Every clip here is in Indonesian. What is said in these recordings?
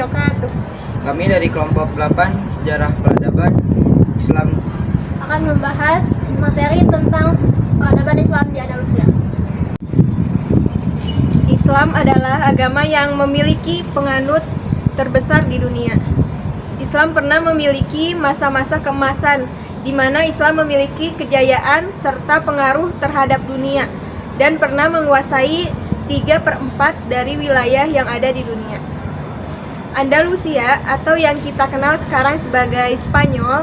wabarakatuh. Kami dari kelompok 8 Sejarah Peradaban Islam akan membahas materi tentang peradaban Islam di Andalusia. Islam adalah agama yang memiliki penganut terbesar di dunia. Islam pernah memiliki masa-masa keemasan di mana Islam memiliki kejayaan serta pengaruh terhadap dunia dan pernah menguasai 3/4 dari wilayah yang ada di dunia. Andalusia atau yang kita kenal sekarang sebagai Spanyol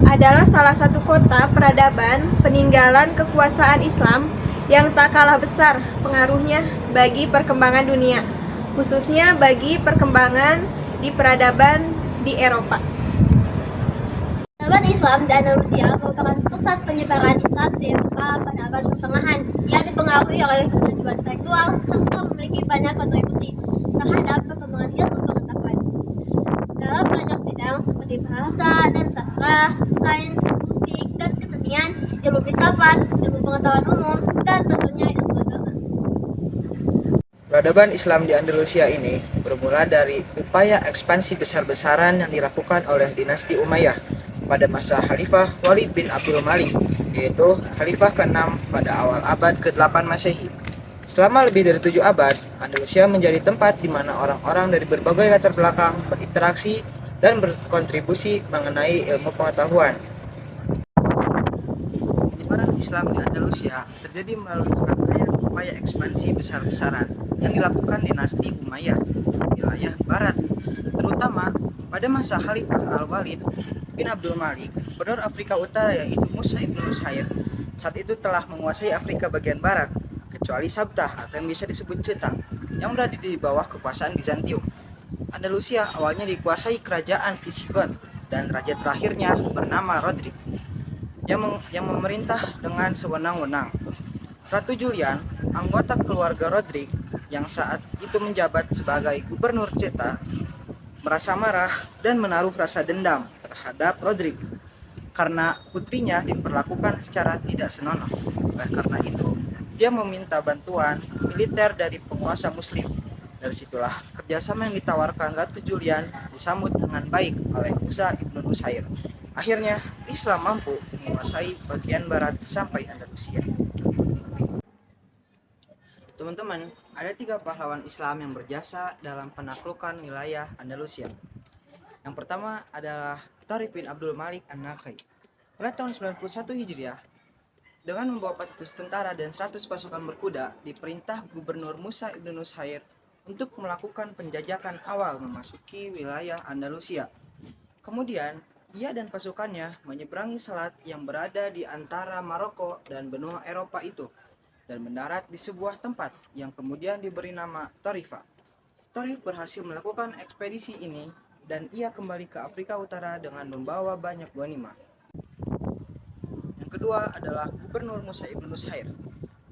adalah salah satu kota peradaban peninggalan kekuasaan Islam yang tak kalah besar pengaruhnya bagi perkembangan dunia, khususnya bagi perkembangan di peradaban di Eropa. Peradaban Islam di Andalusia merupakan pusat penyebaran Islam di Eropa pada abad pertengahan yang dipengaruhi oleh kemajuan intelektual serta memiliki banyak kontribusi terhadap perkembangan ilmu pengetahuan dalam banyak bidang seperti bahasa dan sastra, sains, musik dan kesenian, ilmu filsafat, ilmu pengetahuan umum, dan tentunya ilmu agama. Peradaban Islam di Andalusia ini bermula dari upaya ekspansi besar-besaran yang dilakukan oleh dinasti Umayyah pada masa Khalifah Walid bin Abdul Malik, yaitu Khalifah ke-6 pada awal abad ke-8 Masehi. Selama lebih dari 7 abad, Andalusia menjadi tempat di mana orang-orang dari berbagai latar belakang berinteraksi dan berkontribusi mengenai ilmu pengetahuan. Penyebaran Islam di Andalusia terjadi melalui serangkaian upaya ekspansi besar-besaran yang dilakukan dinasti Umayyah di wilayah barat, terutama pada masa Khalifah Al-Walid bin Abdul Malik. Gubernur Afrika Utara yaitu Musa ibn Nusayr saat itu telah menguasai Afrika bagian barat, kecuali Sabtah atau yang bisa disebut Ceuta, yang berada di bawah kekuasaan Bizantium. Andalusia awalnya dikuasai kerajaan Visigoth dan raja terakhirnya bernama Rodrik yang memerintah dengan sewenang-wenang. Ratu Julian, anggota keluarga Rodrik yang saat itu menjabat sebagai gubernur Ceuta, merasa marah dan menaruh rasa dendam terhadap Rodrik karena putrinya diperlakukan secara tidak senonoh. Oleh karena itu, dia meminta bantuan militer dari penguasa muslim. Dari situlah kerjasama yang ditawarkan Ratu Julian disambut dengan baik oleh Musa ibn Nusayr. Akhirnya, Islam mampu menguasai bagian barat sampai Andalusia. Teman-teman, ada 3 pahlawan Islam yang berjasa dalam penaklukan wilayah Andalusia. Yang pertama adalah Tariq bin Abdul Malik An-Nakhai. Pada tahun 91 Hijriah, dengan membawa 400 tentara dan 100 pasukan berkuda, diperintah Gubernur Musa ibn Nusayr untuk melakukan penjajakan awal memasuki wilayah Andalusia. Kemudian, ia dan pasukannya menyeberangi selat yang berada di antara Maroko dan benua Eropa itu dan mendarat di sebuah tempat yang kemudian diberi nama Tarifa. Tarif berhasil melakukan ekspedisi ini dan ia kembali ke Afrika Utara dengan membawa banyak ghanimah. Yang kedua adalah Gubernur Musa ibn Nusayr.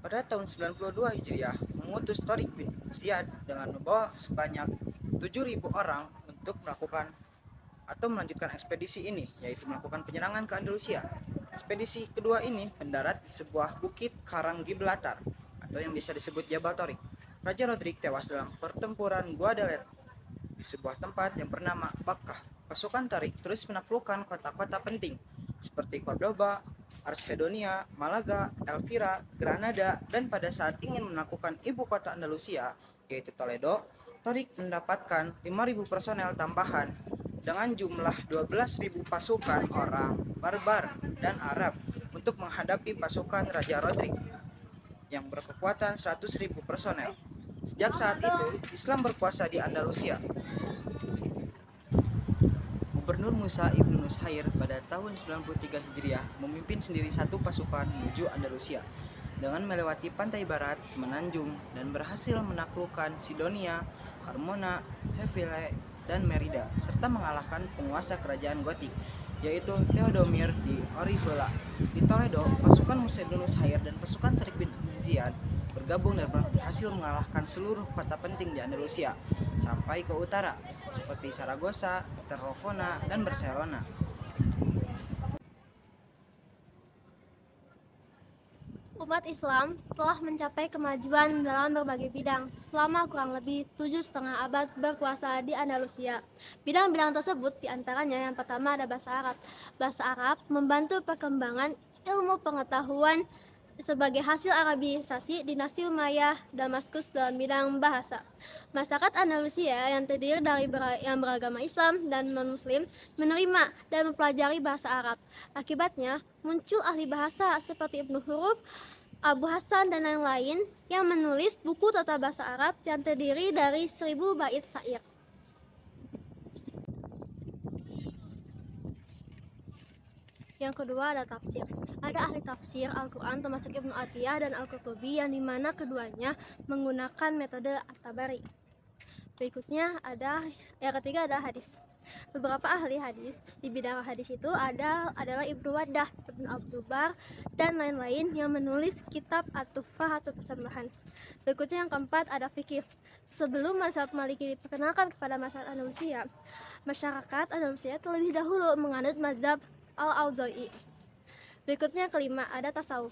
Pada tahun 92 Hijriah mengutus Tariq bin Ziyad dengan membawa sebanyak 7.000 orang untuk melakukan atau melanjutkan ekspedisi ini, yaitu melakukan penyerangan ke Andalusia. Ekspedisi kedua ini mendarat di sebuah bukit karang Gibraltar atau yang bisa disebut Jabal Tariq. Raja Rodrik tewas dalam pertempuran Guadalete di sebuah tempat yang bernama Bakkah. Pasukan Tariq terus menaklukkan kota-kota penting seperti Cordoba, Arsedonia, Malaga, Elvira, Granada, dan pada saat ingin menaklukkan ibu kota Andalusia yaitu Toledo, Tariq mendapatkan 5.000 personel tambahan dengan jumlah 12.000 pasukan orang barbar dan Arab untuk menghadapi pasukan Raja Rodrik yang berkekuatan 100.000 personel. Sejak saat itu, Islam berkuasa di Andalusia. Gubernur Musa ibn Nusayr pada tahun 93 Hijriah memimpin sendiri satu pasukan menuju Andalusia dengan melewati pantai barat semenanjung dan berhasil menaklukkan Sidonia, Carmona, Seville, dan Merida, serta mengalahkan penguasa kerajaan Gotik, yaitu Theodomir di Orihuela. Di Toledo, pasukan Musa ibn Nusayr dan pasukan Tariq bin Ziyad bergabung dan berhasil mengalahkan seluruh kota penting di Andalusia sampai ke utara, seperti Saragossa, Tarragona, dan Barcelona. Umat Islam telah mencapai kemajuan dalam berbagai bidang selama kurang lebih 7,5 abad berkuasa di Andalusia. Bidang-bidang tersebut diantaranya yang pertama ada bahasa Arab. Bahasa Arab membantu perkembangan ilmu pengetahuan sebagai hasil Arabisasi dinasti Umayyah Damaskus dalam bidang bahasa. Masyarakat Andalusia yang terdiri dari yang beragama Islam dan non-Muslim menerima dan mempelajari bahasa Arab. Akibatnya, muncul ahli bahasa seperti Ibnu Huruf, Abu Hasan dan lain-lain yang menulis buku tata bahasa Arab yang terdiri dari 1000 bait syair. Yang kedua ada tafsir. Ada ahli tafsir Al-Quran termasuk Ibnu Athiyah dan Al-Qurtubi yang dimana keduanya menggunakan metode At-Tabari. Berikutnya yang ketiga ada hadis. Beberapa ahli hadis di bidang hadis itu adalah Ibnu Waddah, Ibnu Abdul Bar, dan lain-lain yang menulis kitab At-Tuhfah atau Persembahan. Berikutnya yang keempat ada fikih. Sebelum mazhab Maliki diperkenalkan kepada masyarakat Andalusia terlebih dahulu menganut mazhab Al-Auza'i. Berikutnya yang kelima ada tasawuf.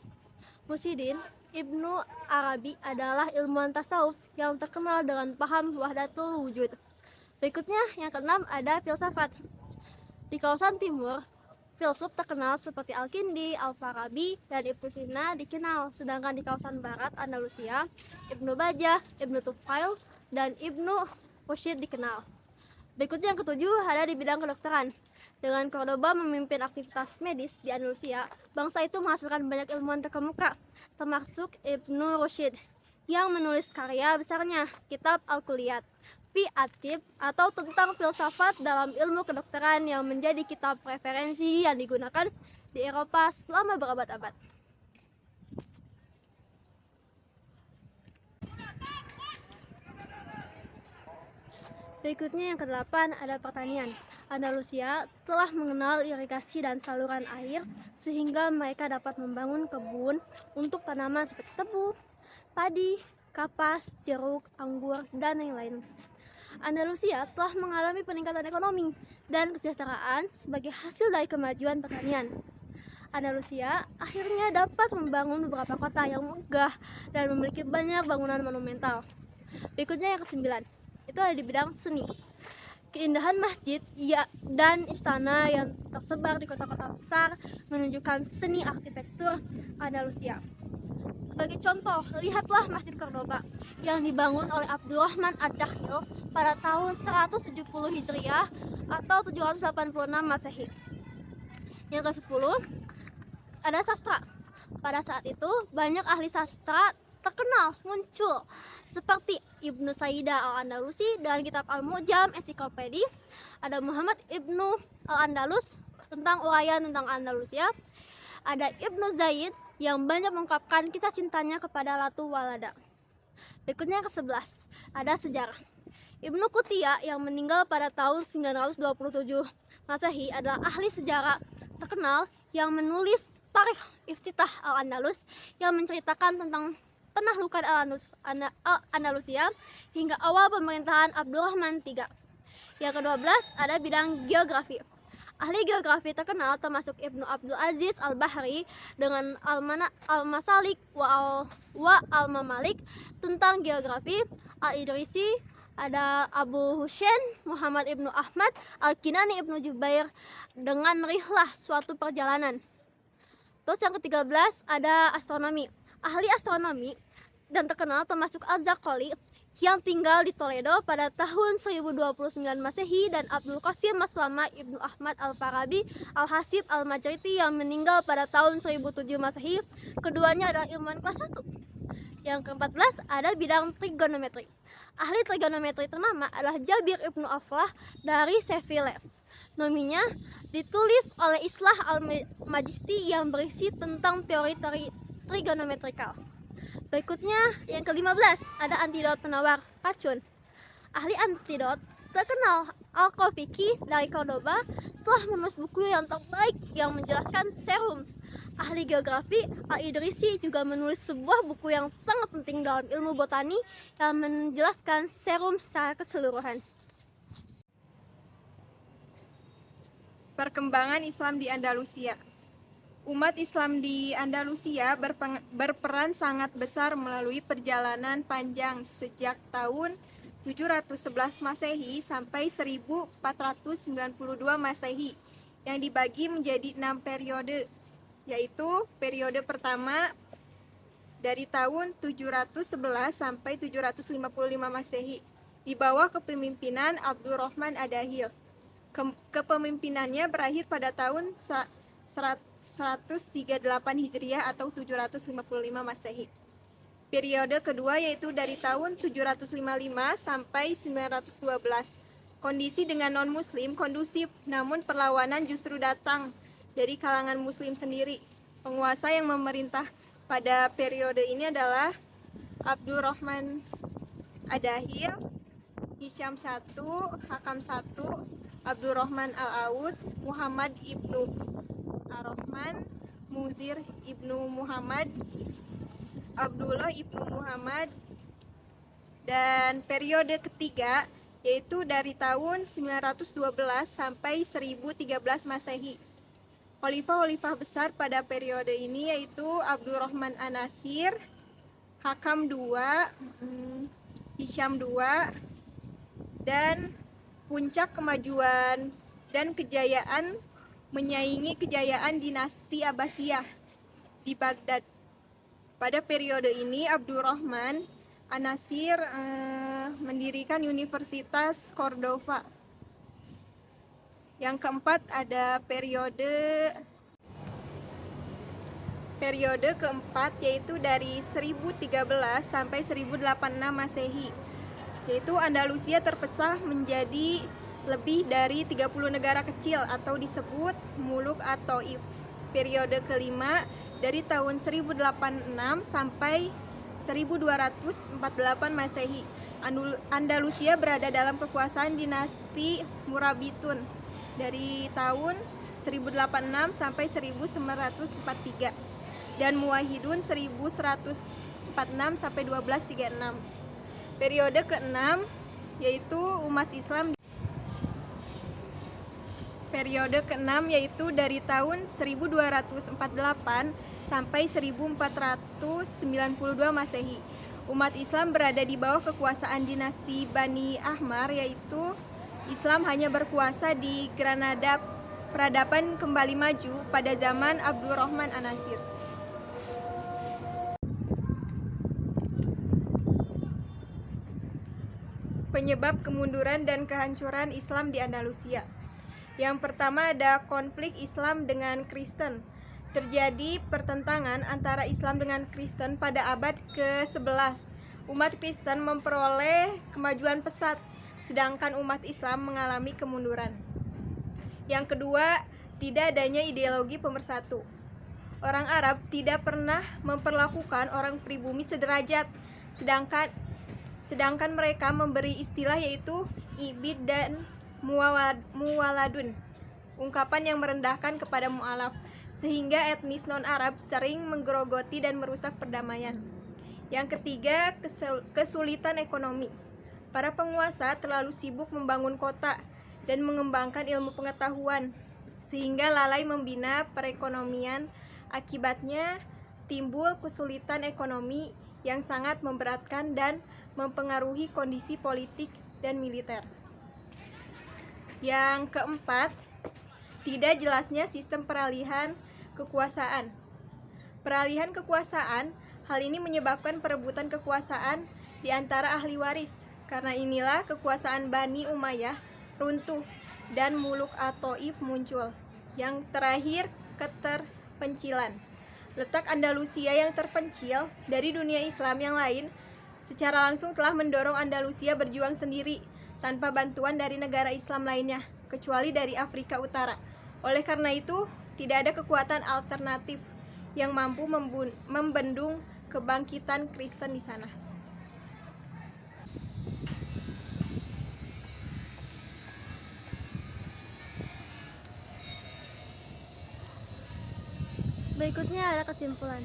Muhyiddin Ibnu Arabi adalah ilmuwan tasawuf yang terkenal dengan paham wahdatul wujud. Berikutnya yang keenam ada filsafat. Di kawasan timur, filsuf terkenal seperti Al-Kindi, Al-Farabi, dan Ibnu Sina dikenal. Sedangkan di kawasan barat Andalusia, Ibnu Bajjah, Ibnu Tufail, dan Ibnu Rusyd dikenal. Berikutnya yang ketujuh ada di bidang kedokteran. Dengan Cordoba memimpin aktivitas medis di Andalusia, bangsa itu menghasilkan banyak ilmuwan terkemuka, termasuk Ibnu Rusyd, yang menulis karya besarnya, kitab Al-Kulliyat fi At-Tibb atau tentang filsafat dalam ilmu kedokteran yang menjadi kitab referensi yang digunakan di Eropa selama berabad-abad. Berikutnya yang kedelapan ada pertanian. Andalusia telah mengenal irigasi dan saluran air sehingga mereka dapat membangun kebun untuk tanaman seperti tebu, padi, kapas, jeruk, anggur, dan lain-lain. Andalusia telah mengalami peningkatan ekonomi dan kesejahteraan sebagai hasil dari kemajuan pertanian. Andalusia akhirnya dapat membangun beberapa kota yang megah dan memiliki banyak bangunan monumental. Berikutnya yang kesembilan, itu ada di bidang seni. Keindahan masjid dan istana yang tersebar di kota-kota besar menunjukkan seni arsitektur Andalusia. Sebagai contoh, lihatlah Masjid Cordoba yang dibangun oleh Abdurrahman Ad-Dakhil pada tahun 170 Hijriah atau 786 Masehi. Yang ke-10 ada sastra. Pada saat itu banyak ahli sastra terkenal muncul seperti Ibnu Saidah Al-Andalusi dan kitab Al-Mu'jam Ensiklopedi. Ada Muhammad Ibnu Al-Andalus tentang uraian tentang Andalusia. Ada Ibnu Zaid yang banyak mengungkapkan kisah cintanya kepada Latu Walada. Berikutnya yang ke-11 ada sejarah. Ibnu Qutiyah yang meninggal pada tahun 927 Masehi adalah ahli sejarah terkenal yang menulis Tarikh Iftitah Al-Andalus yang menceritakan tentang penaklukan Andalusia hingga awal pemerintahan Abdurrahman III. Yang ke-12 ada bidang geografi. Ahli geografi terkenal termasuk Ibnu Abdul Aziz Al-Bahri dengan Al-Masalik wa Al-Mamalik tentang geografi. Al-Idrisi, ada Abu Hussein Muhammad Ibnu Ahmad Al-Kinani Ibnu Jubair dengan rihlah suatu perjalanan. Terus yang ke-13 ada astronomi. Ahli astronomi dan terkenal termasuk Az-Zaghali yang tinggal di Toledo pada tahun 1029 Masehi dan Abdul Qasim Maslama Ibnu Ahmad Al-Farabi Al-Hasib Al-Majriti yang meninggal pada tahun 1007 Masehi. Keduanya adalah ilmuwan kelas 1. Yang ke-14 ada bidang trigonometri. Ahli trigonometri ternama adalah Jabir Ibnu Aflah dari Seville. Nominya ditulis oleh Islah Al-Majisti yang berisi tentang teori trigonometrikal. Berikutnya yang ke-15 ada antidot penawar racun. Ahli antidot terkenal Al-Qafiki dari Cordoba telah menulis buku yang terbaik yang menjelaskan serum. Ahli geografi Al-Idrisi juga menulis sebuah buku yang sangat penting dalam ilmu botani yang menjelaskan serum secara keseluruhan. Perkembangan Islam di Andalusia. Umat Islam di Andalusia berperan sangat besar melalui perjalanan panjang sejak tahun 711 Masehi sampai 1492 Masehi yang dibagi menjadi 6 periode, yaitu periode pertama dari tahun 711 sampai 755 Masehi di bawah kepemimpinan Abdurrahman Adahil. Kepemimpinannya berakhir pada tahun 138 Hijriah atau 755 Masehi. Periode kedua yaitu dari tahun 755 sampai 912. Kondisi dengan non-muslim kondusif, namun perlawanan justru datang dari kalangan muslim sendiri. Penguasa yang memerintah pada periode ini adalah Abdurrahman Adahil, Hisham I, Hakam I, Abdurrahman Al-Aud, Muhammad ibnu Ar-Rahman, Muzir ibnu Muhammad, Abdullah ibnu Muhammad. Dan periode ketiga yaitu dari tahun 912 sampai 1013 Masehi. Khalifah-khalifah besar pada periode ini yaitu Abdurrahman An-Nasir, Hakam II, Hisham II, dan puncak kemajuan dan kejayaan menyaingi kejayaan dinasti Abbasiyah di Baghdad. Pada periode ini Abdurrahman An-Nasir mendirikan Universitas Cordova. Yang keempat ada periode keempat yaitu dari 1013 sampai 1086 Masehi, yaitu Andalusia terpecah menjadi lebih dari 30 negara kecil atau disebut Muluk atau If. Periode kelima dari tahun 1086 sampai 1248 Masehi. Andalusia berada dalam kekuasaan dinasti Murabitun dari tahun 1086 sampai 1943 dan Muwahhidun 1146 sampai 1236. Periode keenam yaitu umat Islam. Periode keenam yaitu dari tahun 1248 sampai 1492 Masehi. Umat Islam berada di bawah kekuasaan dinasti Bani Ahmar, yaitu Islam hanya berkuasa di Granada. Peradaban kembali maju pada zaman Abdurrahman An-Nasir. Penyebab kemunduran dan kehancuran Islam di Andalusia. Yang pertama ada konflik Islam dengan Kristen. Terjadi pertentangan antara Islam dengan Kristen pada abad ke-11. Umat Kristen memperoleh kemajuan pesat, sedangkan umat Islam mengalami kemunduran. Yang kedua, tidak adanya ideologi pemersatu. Orang Arab tidak pernah memperlakukan orang pribumi sederajat, sedangkan mereka memberi istilah yaitu ibid dan muwaladun, ungkapan yang merendahkan kepada mu'alaf, sehingga etnis non-Arab sering menggerogoti dan merusak perdamaian. Yang ketiga, kesulitan ekonomi. Para penguasa terlalu sibuk membangun kota dan mengembangkan ilmu pengetahuan, sehingga lalai membina perekonomian. Akibatnya timbul kesulitan ekonomi yang sangat memberatkan dan mempengaruhi kondisi politik dan militer. Yang keempat, tidak jelasnya sistem peralihan kekuasaan. Peralihan kekuasaan, hal ini menyebabkan perebutan kekuasaan di antara ahli waris. Karena inilah kekuasaan Bani Umayyah runtuh dan Muluk at-Taif muncul. Yang terakhir, keterpencilan. Letak Andalusia yang terpencil dari dunia Islam yang lain secara langsung telah mendorong Andalusia berjuang sendiri tanpa bantuan dari negara Islam lainnya, kecuali dari Afrika Utara. Oleh karena itu, tidak ada kekuatan alternatif yang mampu membendung kebangkitan Kristen di sana. Berikutnya ada kesimpulan.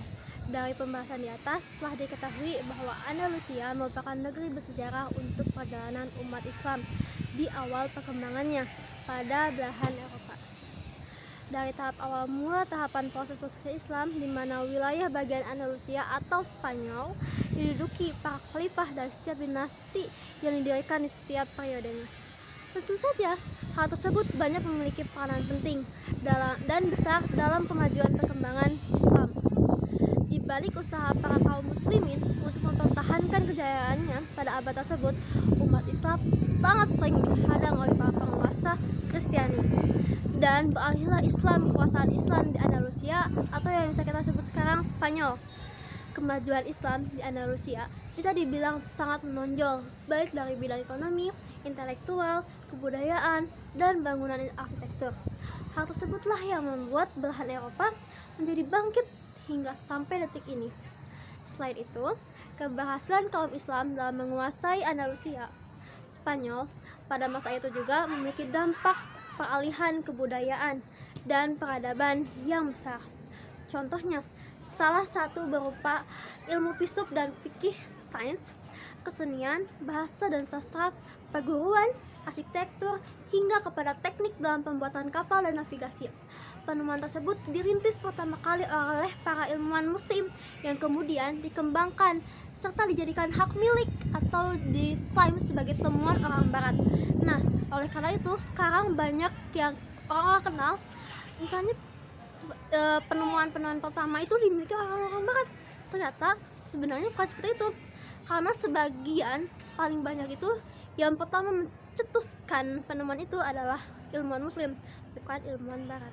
Dari pembahasan di atas telah diketahui bahwa Andalusia merupakan negeri bersejarah untuk perjalanan umat Islam di awal perkembangannya pada belahan Eropa. dari tahap awal mula tahapan proses masuknya Islam, di mana wilayah bagian Andalusia atau Spanyol diduduki para khalifah dari setiap dinasti yang didirikan di setiap periodenya. Tentu saja, hal tersebut banyak memiliki peranan penting dan besar dalam kemajuan perkembangan Islam. Di balik usaha para kaum muslimin untuk mempertahankan kejayaannya pada abad tersebut, umat Islam sangat sering dihadang oleh para penguasa Kristiani. Dan berakhirlah kekuasaan Islam di Andalusia atau yang bisa kita sebut sekarang Spanyol. Kemajuan Islam di Andalusia bisa dibilang sangat menonjol, baik dari bidang ekonomi, intelektual, kebudayaan, dan bangunan arsitektur. Hal tersebutlah yang membuat belahan Eropa menjadi bangkit hingga sampai detik ini. Selain itu, keberhasilan kaum Islam dalam menguasai Andalusia, Spanyol pada masa itu juga memiliki dampak peralihan kebudayaan dan peradaban yang besar. Contohnya, salah satu berupa ilmu filsuf dan fikih, sains, kesenian, bahasa dan sastra, perguruan, arsitektur, hingga kepada teknik dalam pembuatan kapal dan navigasi. Penemuan tersebut dirintis pertama kali oleh para ilmuwan muslim yang kemudian dikembangkan serta dijadikan hak milik atau diklaim sebagai temuan orang barat. Nah, oleh karena itu sekarang banyak yang orang kenal, misalnya penemuan pertama itu dimiliki orang barat. Ternyata sebenarnya bukan seperti itu, karena sebagian paling banyak itu yang pertama mencetuskan penemuan itu adalah ilmuwan muslim, bukan ilmuwan barat.